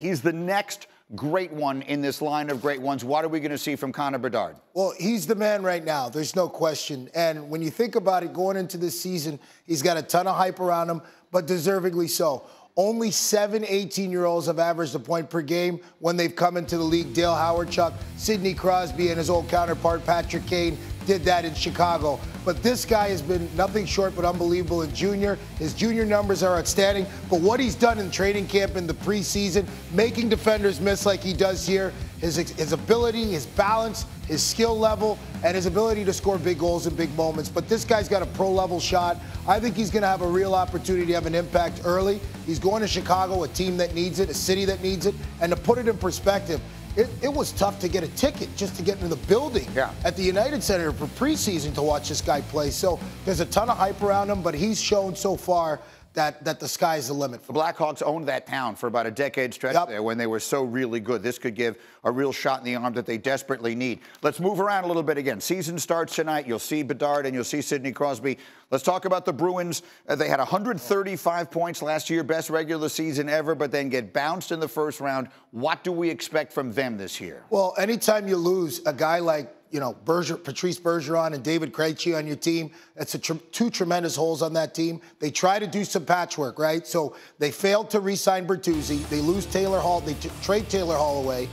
He's the next great one in this line of great ones. What are we going to see from Connor Bedard? Well, he's the man right now. There's no question. And when you think about it, going into this season, he's got a ton of hype around him, but deservedly so. Only 7 18-year-olds have averaged a point per game when they've come into the league. Dale Howard-Chuck, Sidney Crosby, and his old counterpart, Patrick Kane, did that in Chicago. But this guy has been nothing short but unbelievable in junior. His junior numbers are outstanding. But what he's done in training camp in the preseason, making defenders miss like he does here, his ability, his balance, his skill level, and his ability to score big goals in big moments. But this guy's got a pro-level shot. I think he's going to have a real opportunity to have an impact early. He's going to Chicago, a team that needs it, a city that needs it. And to put it in perspective, it was tough to get a ticket just to get into the building at the United Center for preseason to watch this guy play. So there's a ton of hype around him, but he's shown so far that the sky's the limit. The Blackhawks owned that town for about a decade stretch there when they were so really good. This could give a real shot in the arm that they desperately need. Let's move around a little bit again. Season starts tonight. You'll see Bedard and you'll see Sidney Crosby. Let's talk about the Bruins. They had 135 points last year, best regular season ever, but then get bounced in the first round. What do we expect from them this year? Well, anytime you lose a guy like Patrice Bergeron and David Krejci on your team, that's two tremendous holes on that team. They try to do some patchwork, right? So they failed to re-sign Bertuzzi. They lose Taylor Hall. They trade Taylor Hall away.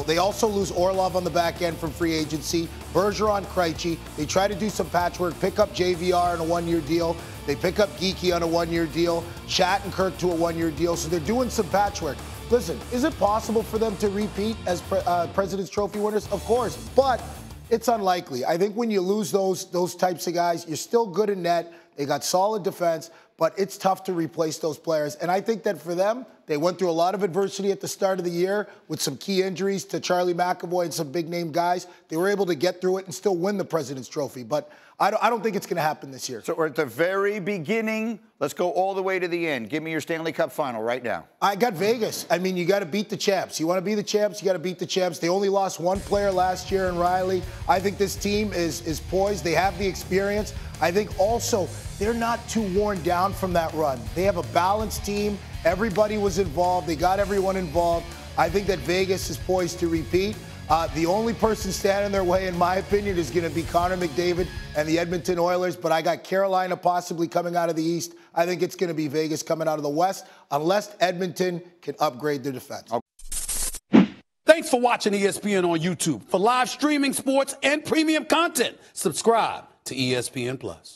They also lose Orlov on the back end from free agency. Bergeron, Krejci. They try to do some patchwork, pick up JVR on a one-year deal. They pick up Geekie on a one-year deal. Shattenkirk to a one-year deal. So they're doing some patchwork. Listen, is it possible for them to repeat as President's Trophy winners? Of course, but it's unlikely. I think when you lose those types of guys, you're still good in net. They got solid defense, but it's tough to replace those players. And I think that for them, they went through a lot of adversity at the start of the year with some key injuries to Charlie McAvoy and some big-name guys. They were able to get through it and still win the President's Trophy. But I don't think it's going to happen this year. So we're at the very beginning. Let's go all the way to the end. Give me your Stanley Cup final right now. I got Vegas. I mean, you got to beat the champs. You want to be the champs, you got to beat the champs. They only lost one player last year in Riley. I think this team is poised. They have the experience. I think also they're not too worn down from that run. They have a balanced team. Everybody was involved. They got everyone involved. I think that Vegas is poised to repeat. The only person standing in their way, in my opinion, is going to be Connor McDavid and the Edmonton Oilers. But I got Carolina possibly coming out of the East. I think it's going to be Vegas coming out of the West, unless Edmonton can upgrade their defense. Thanks for watching ESPN on YouTube. For live streaming, sports, and premium content, subscribe to ESPN+.